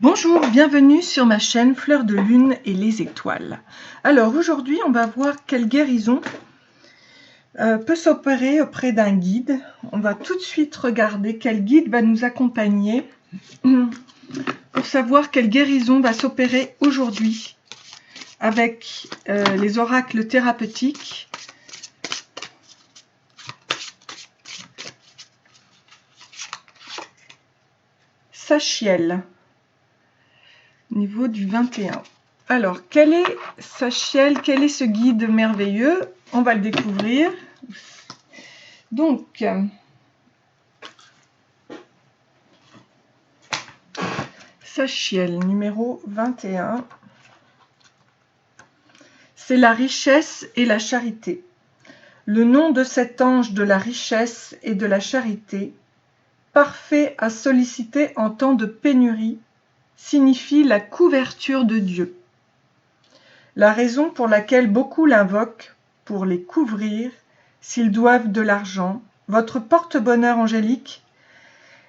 Bonjour, bienvenue sur ma chaîne Fleurs de Lune et les étoiles. Alors aujourd'hui, on va voir quelle guérison peut s'opérer auprès d'un guide. On va tout de suite regarder quel guide va nous accompagner pour savoir quelle guérison va s'opérer aujourd'hui avec les oracles thérapeutiques. Sachiel, niveau du 21. Alors, quel est Sachiel? Quel est ce guide merveilleux? On va le découvrir. Donc, Sachiel, numéro 21. C'est la richesse et la charité. Le nom de cet ange de la richesse et de la charité, parfait à solliciter en temps de pénurie, signifie la couverture de Dieu. La raison pour laquelle beaucoup l'invoquent, pour les couvrir, s'ils doivent de l'argent, votre porte-bonheur angélique,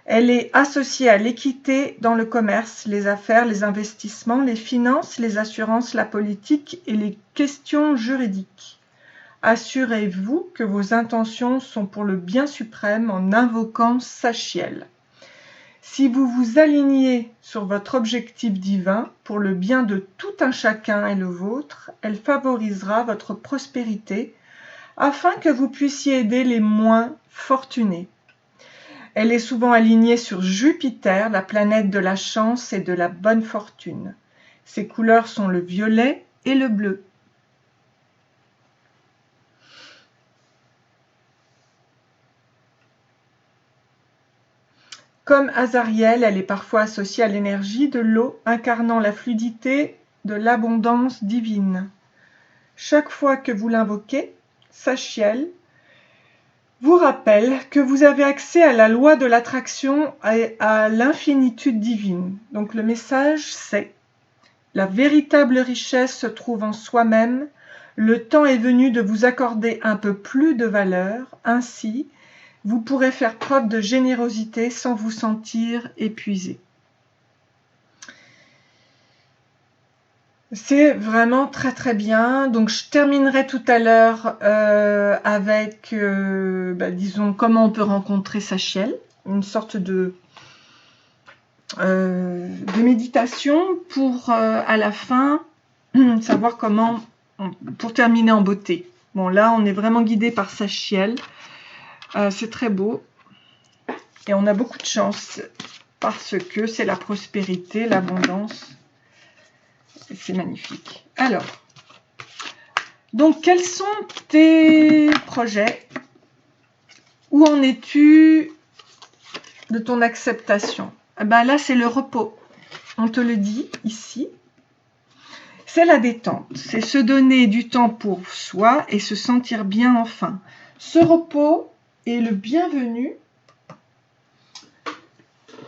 elle est associée à l'équité dans le commerce, les affaires, les investissements, les finances, les assurances, la politique et les questions juridiques. Assurez-vous que vos intentions sont pour le bien suprême en invoquant Sachiel. Si vous vous alignez sur votre objectif divin pour le bien de tout un chacun et le vôtre, elle favorisera votre prospérité afin que vous puissiez aider les moins fortunés. Elle est souvent alignée sur Jupiter, la planète de la chance et de la bonne fortune. Ses couleurs sont le violet et le bleu. Comme Azariel, elle est parfois associée à l'énergie de l'eau, incarnant la fluidité de l'abondance divine. Chaque fois que vous l'invoquez, Sachiel vous rappelle que vous avez accès à la loi de l'attraction et à l'infinitude divine. Donc le message, c'est « La véritable richesse se trouve en soi-même. Le temps est venu de vous accorder un peu plus de valeur. Ainsi, vous pourrez faire preuve de générosité sans vous sentir épuisé. » C'est vraiment très très bien. Donc je terminerai tout à l'heure avec, disons, comment on peut rencontrer Sachiel, une sorte de méditation pour à la fin savoir comment, pour terminer en beauté. Bon, là on est vraiment guidé par Sachiel. C'est très beau et on a beaucoup de chance parce que c'est la prospérité, l'abondance. C'est magnifique. Alors, donc quels sont tes projets? Où en es-tu de ton acceptation? Là, c'est le repos. On te le dit ici. C'est la détente. C'est se donner du temps pour soi et se sentir bien enfin. Ce repos est le bienvenu.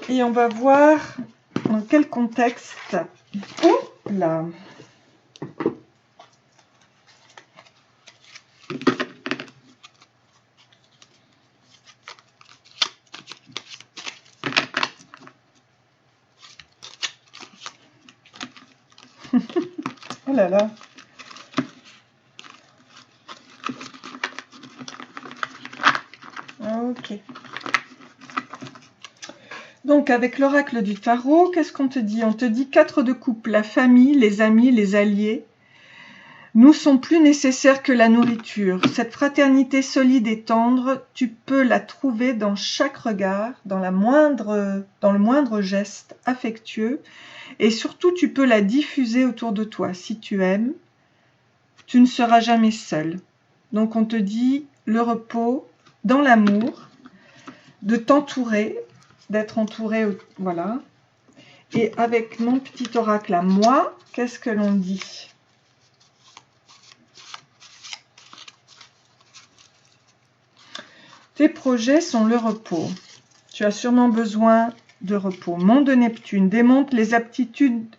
Et on va voir dans quel contexte. Oh là! Oh là là! Ok. Donc, avec l'oracle du tarot, qu'est-ce qu'on te dit? On te dit 4 de coupe, la famille, les amis, les alliés nous sont plus nécessaires que la nourriture. Cette fraternité solide et tendre, tu peux la trouver dans chaque regard, dans le moindre geste affectueux, et surtout tu peux la diffuser autour de toi. Si tu aimes, tu ne seras jamais seul. Donc on te dit le repos dans l'amour, de t'entourer, d'être entouré, voilà. Et avec mon petit oracle à moi, qu'est-ce que l'on dit? Tes projets sont le repos. Tu as sûrement besoin de repos. Monde de Neptune démontre les aptitudes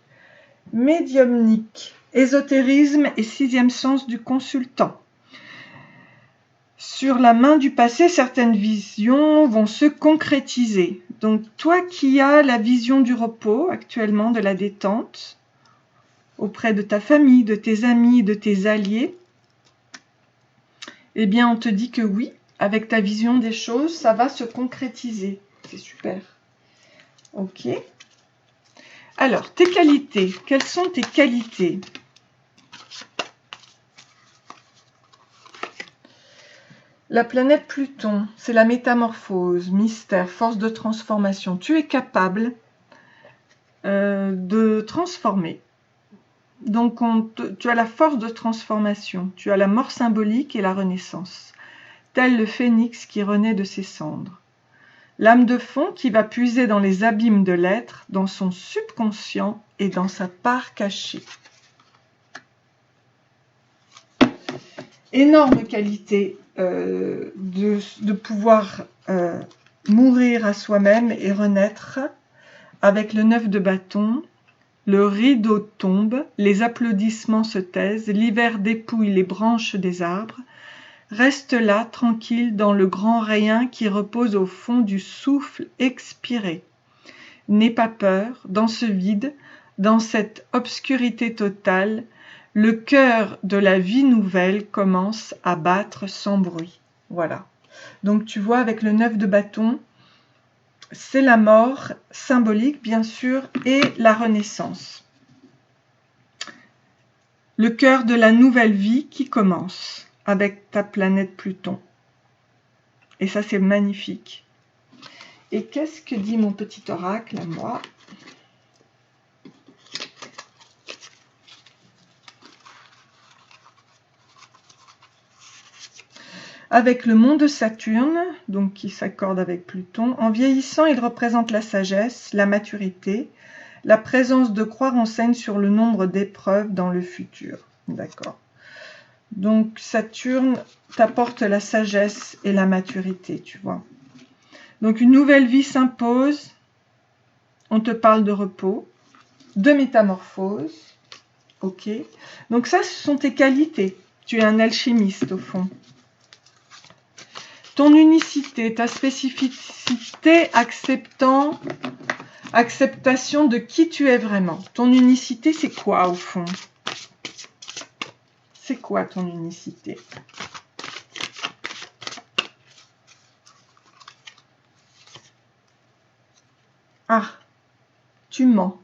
médiumniques, ésotérisme et 6e sens du consultant. Sur la main du passé, certaines visions vont se concrétiser. Donc, toi qui as la vision du repos actuellement, de la détente, auprès de ta famille, de tes amis, de tes alliés, eh bien, on te dit que oui, avec ta vision des choses, ça va se concrétiser. C'est super. Ok. Alors, tes qualités. Quelles sont tes qualités ? La planète Pluton, c'est la métamorphose, mystère, force de transformation. Tu es capable de transformer. Donc, tu as la force de transformation. Tu as la mort symbolique et la renaissance. Tel le phénix qui renaît de ses cendres. L'âme de fond qui va puiser dans les abîmes de l'être, dans son subconscient et dans sa part cachée. Énorme qualité de pouvoir mourir à soi-même et renaître avec le 9 de bâton. Le rideau tombe, les applaudissements se taisent, l'hiver dépouille les branches des arbres. Reste là, tranquille, dans le grand rien qui repose au fond du souffle expiré. N'aie pas peur, dans ce vide, dans cette obscurité totale, le cœur de la vie nouvelle commence à battre sans bruit. Voilà. Donc tu vois, avec le 9 de bâton, c'est la mort symbolique, bien sûr, et la renaissance. Le cœur de la nouvelle vie qui commence avec ta planète Pluton. Et ça, c'est magnifique. Et qu'est-ce que dit mon petit oracle à moi ? Avec le mont de Saturne, donc qui s'accorde avec Pluton, en vieillissant, il représente la sagesse, la maturité. La présence de croix renseigne sur le nombre d'épreuves dans le futur. D'accord. Donc Saturne t'apporte la sagesse et la maturité, tu vois. Donc une nouvelle vie s'impose. On te parle de repos, de métamorphose. Ok. Donc ça, ce sont tes qualités. Tu es un alchimiste au fond. Ton unicité, ta spécificité, acceptation de qui tu es vraiment. Ton unicité, c'est quoi au fond ? C'est quoi ton unicité ? Ah, tu mens.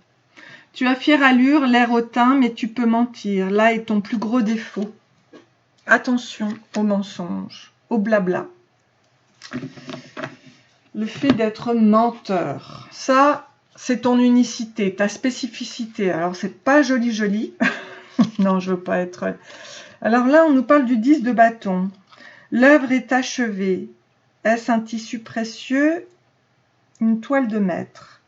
Tu as fière allure, l'air hautain, mais tu peux mentir. Là est ton plus gros défaut. Attention aux mensonges, au blabla. Le fait d'être menteur, ça, c'est ton unicité, ta spécificité. Alors, c'est pas joli, joli. Non, je veux pas être... Alors là, on nous parle du 10 de bâton. L'œuvre est achevée. Est-ce un tissu précieux? Une toile de maître.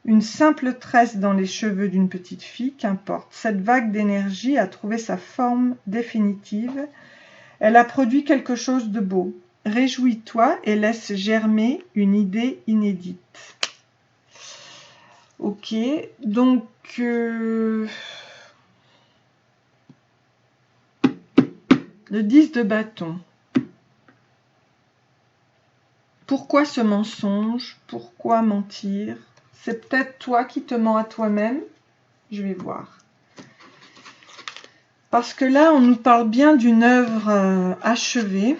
Une simple tresse dans les cheveux d'une petite fille, qu'importe. Cette vague d'énergie a trouvé sa forme définitive. Elle a produit quelque chose de beau. Réjouis-toi et laisse germer une idée inédite. Ok, donc... le 10 de bâton. Pourquoi ce mensonge? Pourquoi mentir? C'est peut-être toi qui te mens à toi-même? Je vais voir. Parce que là, on nous parle bien d'une œuvre achevée.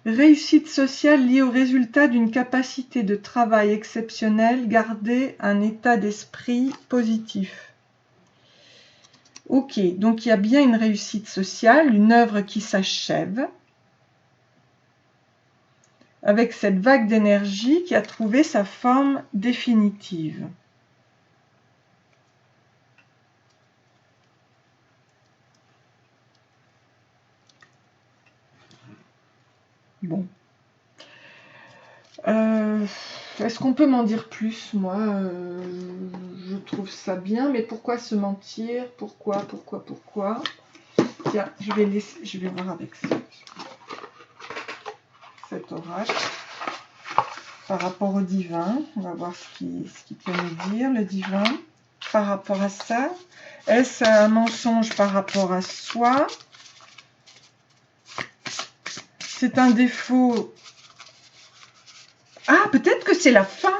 Réussite sociale liée au résultat d'une capacité de travail exceptionnelle, garder un état d'esprit positif. Ok, donc il y a bien une réussite sociale, une œuvre qui s'achève, avec cette vague d'énergie qui a trouvé sa forme définitive. Bon. Est-ce qu'on peut m'en dire plus? Moi, je trouve ça bien, mais pourquoi se mentir? Pourquoi? Tiens, je vais voir avec cet oracle par rapport au divin. On va voir ce qu'il peut nous dire, le divin, par rapport à ça. Est-ce un mensonge par rapport à soi? c'est un défaut. Ah, peut-être que c'est la fin.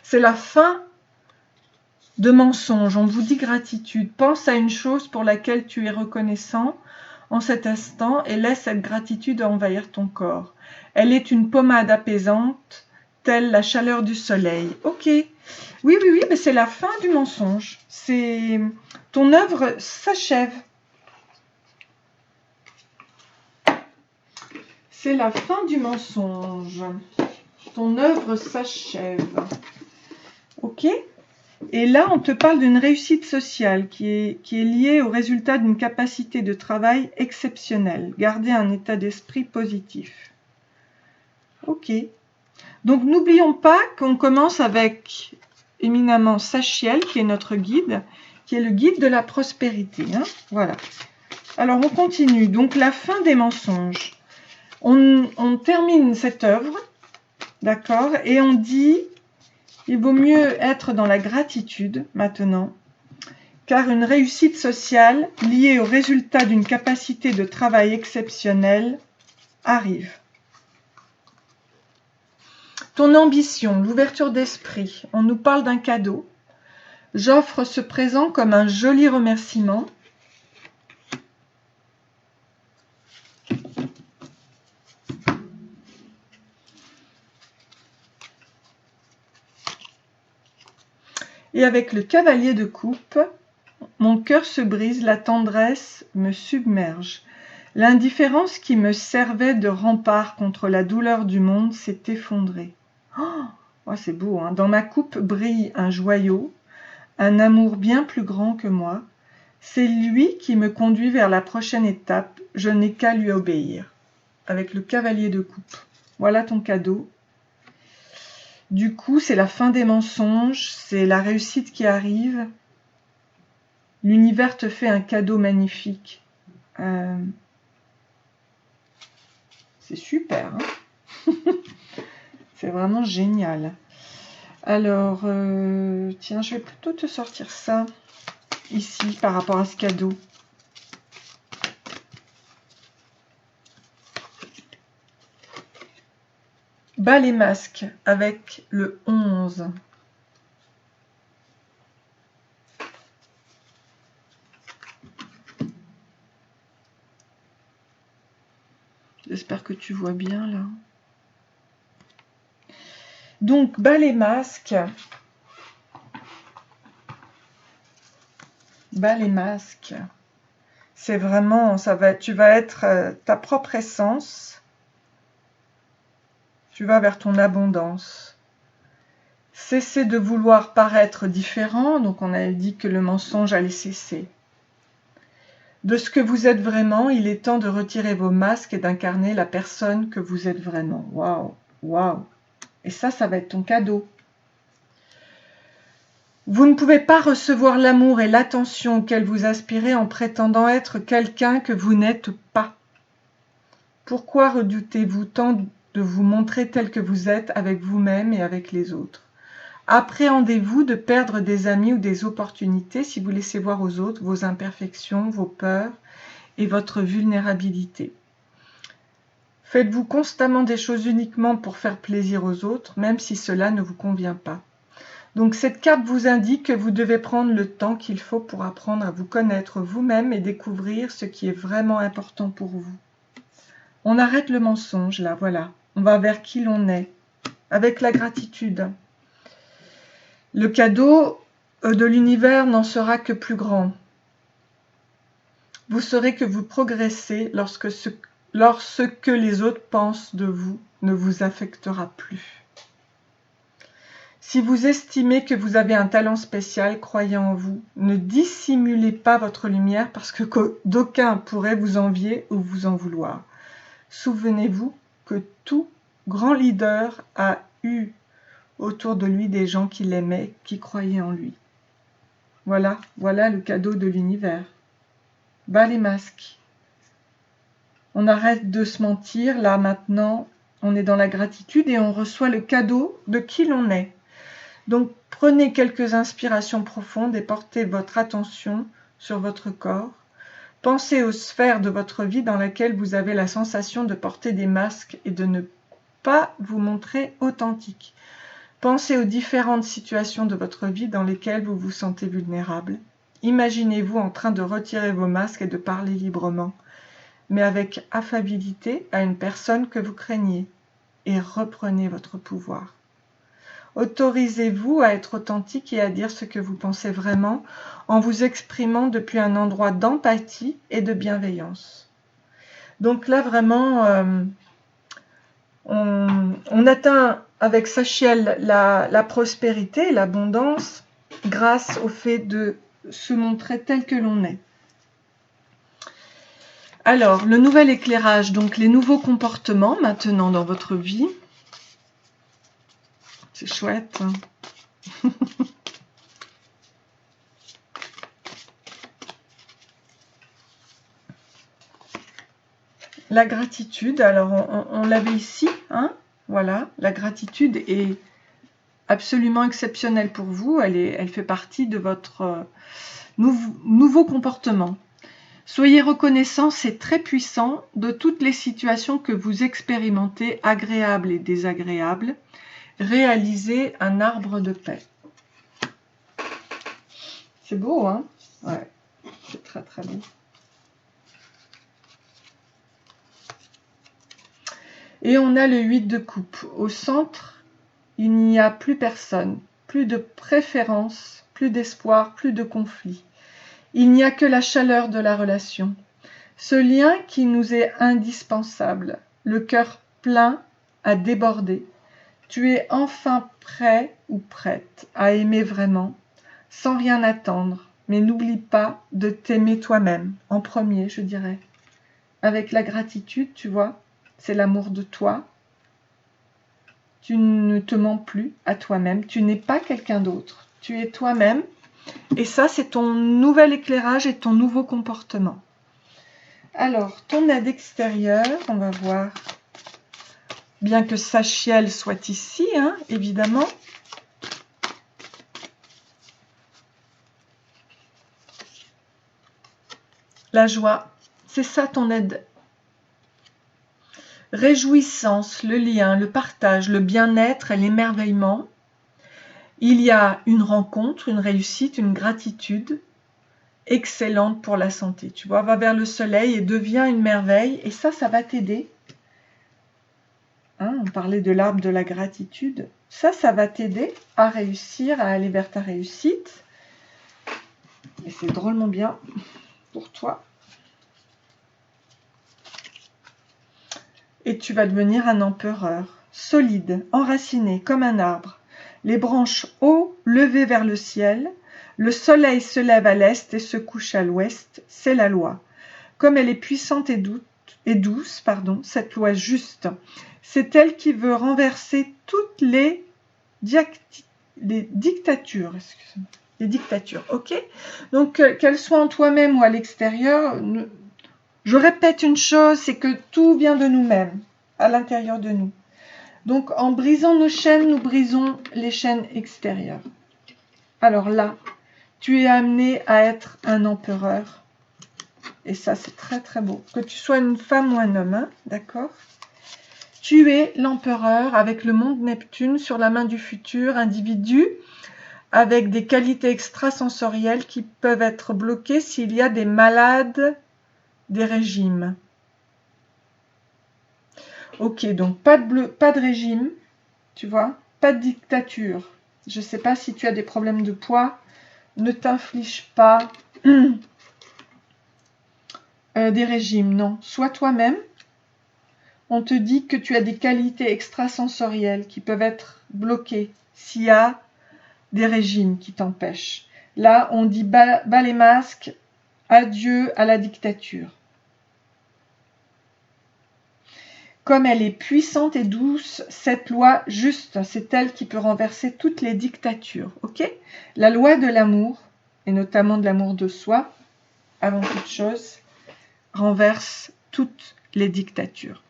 C'est la fin de mensonge. On vous dit gratitude. Pense à une chose pour laquelle tu es reconnaissant en cet instant et laisse cette gratitude envahir ton corps. Elle est une pommade apaisante, telle la chaleur du soleil. Ok. Oui, mais c'est la fin du mensonge. C'est ton œuvre s'achève. C'est la fin du mensonge. Ton œuvre s'achève. Ok ? Et là, on te parle d'une réussite sociale qui est liée au résultat d'une capacité de travail exceptionnelle. Garder un état d'esprit positif. Ok. Donc, n'oublions pas qu'on commence avec éminemment Sachiel, qui est notre guide, qui est le guide de la prospérité. Hein, voilà. Alors, on continue. Donc, la fin des mensonges. On termine cette œuvre, d'accord, et on dit... Il vaut mieux être dans la gratitude maintenant, car une réussite sociale liée au résultat d'une capacité de travail exceptionnelle arrive. Ton ambition, l'ouverture d'esprit, on nous parle d'un cadeau. J'offre ce présent comme un joli remerciement. Et avec le cavalier de coupe, mon cœur se brise, la tendresse me submerge. L'indifférence qui me servait de rempart contre la douleur du monde s'est effondrée. Oh, c'est beau, hein. Dans ma coupe brille un joyau, un amour bien plus grand que moi. C'est lui qui me conduit vers la prochaine étape, je n'ai qu'à lui obéir. Avec le cavalier de coupe. Voilà ton cadeau. Du coup, c'est la fin des mensonges, c'est la réussite qui arrive. L'univers te fait un cadeau magnifique. C'est super, hein. C'est vraiment génial. Alors, tiens, je vais plutôt te sortir ça, ici, par rapport à ce cadeau. Bas les masques avec le 11. J'espère que tu vois bien là. Donc, bas les masques. Bas les masques. C'est vraiment, tu vas être ta propre essence. Tu vas vers ton abondance. Cessez de vouloir paraître différent. Donc, on a dit que le mensonge allait cesser. De ce que vous êtes vraiment, il est temps de retirer vos masques et d'incarner la personne que vous êtes vraiment. Waouh, waouh. Et ça va être ton cadeau. Vous ne pouvez pas recevoir l'amour et l'attention auquel vous aspirez en prétendant être quelqu'un que vous n'êtes pas. Pourquoi redoutez-vous tant de vous montrer tel que vous êtes avec vous-même et avec les autres? Appréhendez-vous de perdre des amis ou des opportunités si vous laissez voir aux autres vos imperfections, vos peurs et votre vulnérabilité? Faites-vous constamment des choses uniquement pour faire plaisir aux autres, même si cela ne vous convient pas? Donc cette carte vous indique que vous devez prendre le temps qu'il faut pour apprendre à vous connaître vous-même et découvrir ce qui est vraiment important pour vous. On arrête le mensonge là, voilà. On va vers qui l'on est, avec la gratitude. Le cadeau de l'univers n'en sera que plus grand. Vous saurez que vous progressez lorsque ce que les autres pensent de vous ne vous affectera plus. Si vous estimez que vous avez un talent spécial, croyez en vous. Ne dissimulez pas votre lumière parce que d'aucuns pourraient vous envier ou vous en vouloir. Souvenez-vous que tout grand leader a eu autour de lui des gens qui l'aimaient, qui croyaient en lui. Voilà le cadeau de l'univers. Bas les masques. On arrête de se mentir, là maintenant, on est dans la gratitude et on reçoit le cadeau de qui l'on est. Donc prenez quelques inspirations profondes et portez votre attention sur votre corps. Pensez aux sphères de votre vie dans laquelle vous avez la sensation de porter des masques et de ne pas vous montrer authentique. Pensez aux différentes situations de votre vie dans lesquelles vous vous sentez vulnérable. Imaginez-vous en train de retirer vos masques et de parler librement, mais avec affabilité à une personne que vous craignez, et reprenez votre pouvoir. Autorisez-vous à être authentique et à dire ce que vous pensez vraiment en vous exprimant depuis un endroit d'empathie et de bienveillance. Donc là, vraiment, on atteint avec Sachiel la prospérité, l'abondance, grâce au fait de se montrer tel que l'on est. Alors, le nouvel éclairage, donc les nouveaux comportements maintenant dans votre vie. C'est chouette. La gratitude, alors on l'avait ici, hein, voilà, la gratitude est absolument exceptionnelle pour vous, elle fait partie de votre nouveau comportement. Soyez reconnaissant, c'est très puissant, de toutes les situations que vous expérimentez, agréables et désagréables. Réalisez un arbre de paix. C'est beau, hein? Ouais, c'est très très beau. Et on a le 8 de coupe. Au centre, il n'y a plus personne, plus de préférence, plus d'espoir, plus de conflit. Il n'y a que la chaleur de la relation. Ce lien qui nous est indispensable, le cœur plein à déborder. Tu es enfin prêt ou prête à aimer vraiment, sans rien attendre, mais n'oublie pas de t'aimer toi-même, en premier, je dirais. Avec la gratitude, tu vois, c'est l'amour de toi. Tu ne te mens plus à toi-même, tu n'es pas quelqu'un d'autre, tu es toi-même. Et ça, c'est ton nouvel éclairage et ton nouveau comportement. Alors, ton aide extérieure, on va voir, bien que Sachiel soit ici, hein, évidemment. La joie, c'est ça ton aide. Réjouissance, le lien, le partage, le bien-être et l'émerveillement. Il y a une rencontre, une réussite, une gratitude excellente pour la santé. Tu vois, va vers le soleil et deviens une merveille. Et ça va t'aider. Hein, on parlait de l'arbre de la gratitude. Ça va t'aider à réussir, à aller vers ta réussite. Et c'est drôlement bien pour toi. Et tu vas devenir un empereur, solide, enraciné comme un arbre. Les branches haut, levées vers le ciel. Le soleil se lève à l'est et se couche à l'ouest. C'est la loi. Comme elle est puissante et douce, cette loi juste, c'est elle qui veut renverser toutes les dictatures. Excusez-moi. Les dictatures, ok? Donc, qu'elles soient en toi-même ou à l'extérieur, je répète une chose, c'est que tout vient de nous-mêmes, à l'intérieur de nous. Donc, en brisant nos chaînes, nous brisons les chaînes extérieures. Alors là, tu es amené à être un empereur. Et ça, c'est très très beau. Que tu sois une femme ou un homme, hein, d'accord? Tu es l'empereur avec le monde Neptune sur la main du futur, individu avec des qualités extrasensorielles qui peuvent être bloquées s'il y a des malades des régimes. Ok, donc pas de régime, tu vois, pas de dictature. Je ne sais pas si tu as des problèmes de poids, ne t'inflige pas des régimes, non. Sois toi-même. On te dit que tu as des qualités extrasensorielles qui peuvent être bloquées s'il y a des régimes qui t'empêchent. Là, on dit bas les masques, adieu à la dictature. Comme elle est puissante et douce, cette loi juste, c'est elle qui peut renverser toutes les dictatures. Ok? La loi de l'amour, et notamment de l'amour de soi, avant toute chose, renverse toutes les dictatures.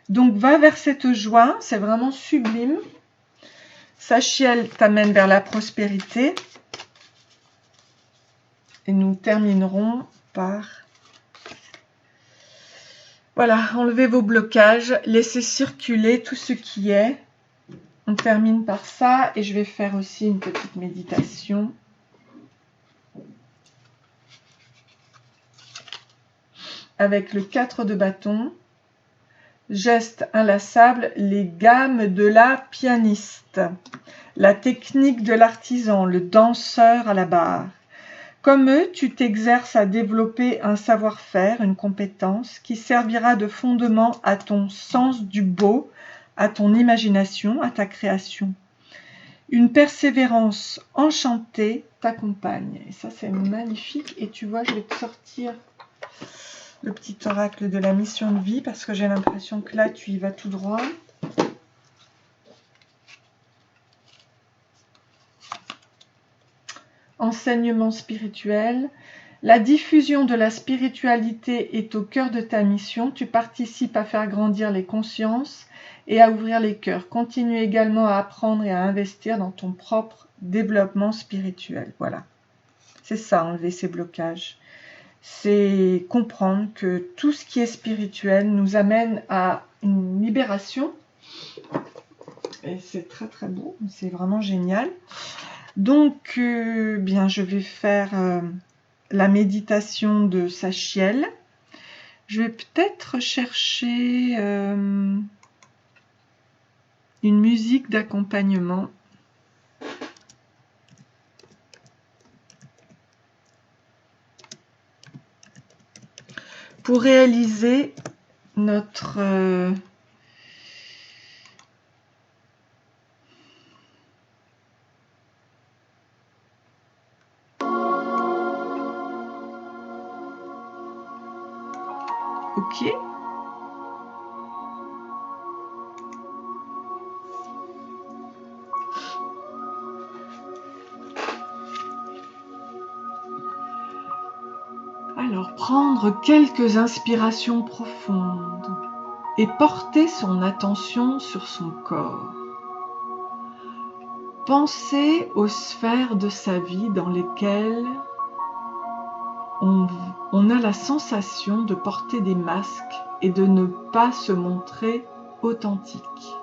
Donc va vers cette joie, c'est vraiment sublime. Sachiel t'amène vers la prospérité. Et nous terminerons part. Voilà, enlevez vos blocages, laissez circuler tout ce qui est. On termine par ça et je vais faire aussi une petite méditation. Avec le 4 de bâton, geste inlassable, les gammes de la pianiste, la technique de l'artisan, le danseur à la barre. Comme eux, tu t'exerces à développer un savoir-faire, une compétence qui servira de fondement à ton sens du beau, à ton imagination, à ta création. Une persévérance enchantée t'accompagne. Et ça, c'est magnifique. Et tu vois, je vais te sortir le petit oracle de la mission de vie parce que j'ai l'impression que là, tu y vas tout droit. Enseignement spirituel. La diffusion de la spiritualité est au cœur de ta mission. Tu participes à faire grandir les consciences et à ouvrir les cœurs. Continue également à apprendre et à investir dans ton propre développement spirituel. Voilà. C'est ça, enlever ces blocages. C'est comprendre que tout ce qui est spirituel nous amène à une libération. Et c'est très très beau, c'est vraiment génial. Donc, bien, je vais faire la méditation de Sachiel. Je vais peut-être chercher une musique d'accompagnement. Pour réaliser notre ok. Alors, prendre quelques inspirations profondes et porter son attention sur son corps. Pensez aux sphères de sa vie dans lesquelles on a la sensation de porter des masques et de ne pas se montrer authentique.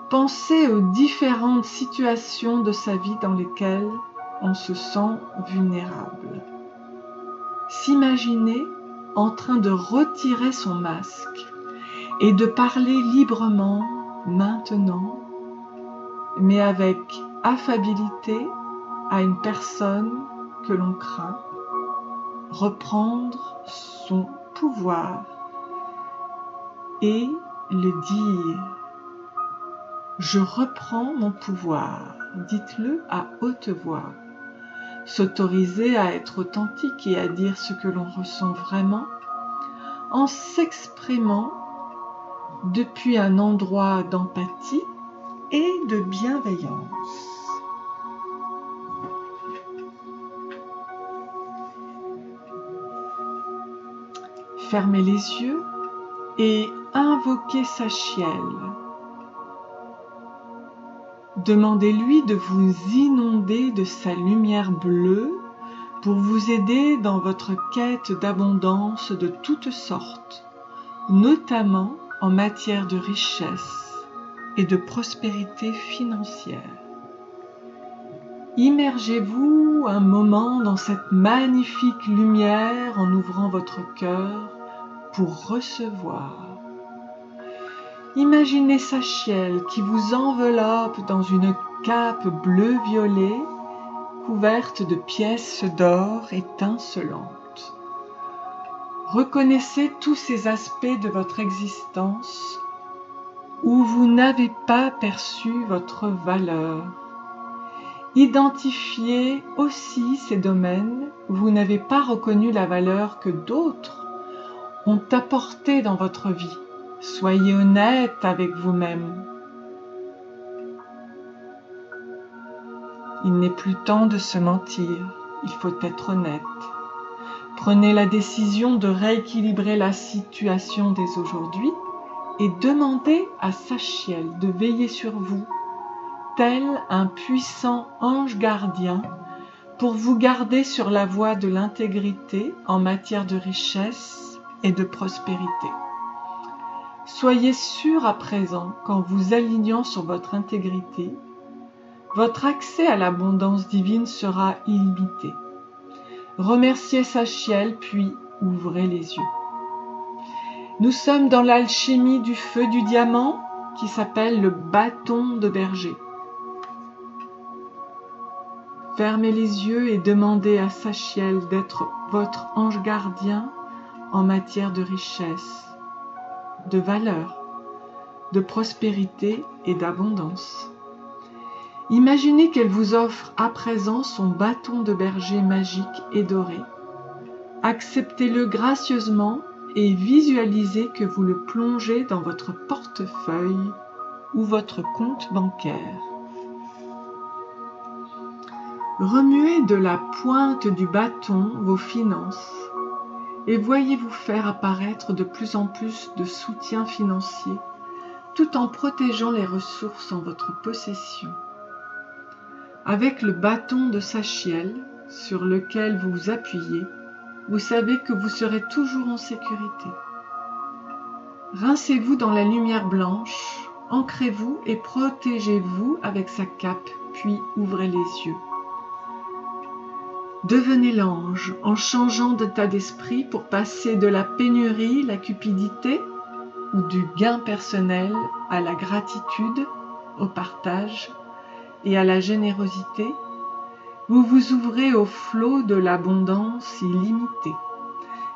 Pensez aux différentes situations de sa vie dans lesquelles on se sent vulnérable. S'imaginer en train de retirer son masque et de parler librement maintenant, mais avec affabilité à une personne que l'on craint, reprendre son pouvoir et le dire. Je reprends mon pouvoir, dites-le à haute voix. S'autoriser à être authentique et à dire ce que l'on ressent vraiment en s'exprimant depuis un endroit d'empathie et de bienveillance. Fermez les yeux et invoquez Sachiel. Demandez-lui de vous inonder de sa lumière bleue pour vous aider dans votre quête d'abondance de toutes sortes, notamment en matière de richesse et de prospérité financière. Immergez-vous un moment dans cette magnifique lumière en ouvrant votre cœur pour recevoir. Imaginez Sachiel qui vous enveloppe dans une cape bleu-violet couverte de pièces d'or étincelantes. Reconnaissez tous ces aspects de votre existence où vous n'avez pas perçu votre valeur. Identifiez aussi ces domaines où vous n'avez pas reconnu la valeur que d'autres ont apportée dans votre vie. Soyez honnête avec vous-même. Il n'est plus temps de se mentir, il faut être honnête. Prenez la décision de rééquilibrer la situation dès aujourd'hui et demandez à Sachiel de veiller sur vous, tel un puissant ange gardien, pour vous garder sur la voie de l'intégrité en matière de richesse et de prospérité. Soyez sûr à présent qu'en vous alignant sur votre intégrité, votre accès à l'abondance divine sera illimité. Remerciez Sachiel, puis ouvrez les yeux. Nous sommes dans l'alchimie du feu du diamant qui s'appelle le bâton de berger. Fermez les yeux et demandez à Sachiel d'être votre ange gardien en matière de richesse, de valeur, de prospérité et d'abondance. Imaginez qu'elle vous offre à présent son bâton de berger magique et doré. Acceptez-le gracieusement et visualisez que vous le plongez dans votre portefeuille ou votre compte bancaire. Remuez de la pointe du bâton vos finances et voyez-vous faire apparaître de plus en plus de soutien financier tout en protégeant les ressources en votre possession. Avec le bâton de Sachiel sur lequel vous vous appuyez, vous savez que vous serez toujours en sécurité. Rincez-vous dans la lumière blanche, ancrez-vous et protégez-vous avec sa cape, puis ouvrez les yeux. Devenez l'ange en changeant d'état d'esprit pour passer de la pénurie, la cupidité ou du gain personnel à la gratitude, au partage et à la générosité. Vous vous ouvrez au flot de l'abondance illimitée.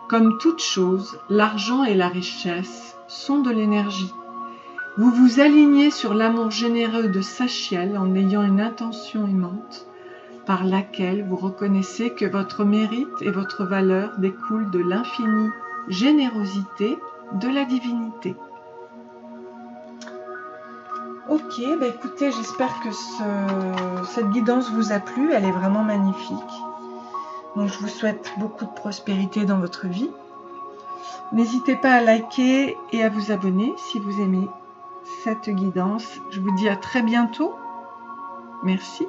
Comme toute chose, l'argent et la richesse sont de l'énergie. Vous vous alignez sur l'amour généreux de Sachiel en ayant une intention aimante par laquelle vous reconnaissez que votre mérite et votre valeur découlent de l'infinie générosité de la divinité. Ok, écoutez, j'espère que cette guidance vous a plu, elle est vraiment magnifique. Donc je vous souhaite beaucoup de prospérité dans votre vie. N'hésitez pas à liker et à vous abonner si vous aimez cette guidance. Je vous dis à très bientôt. Merci.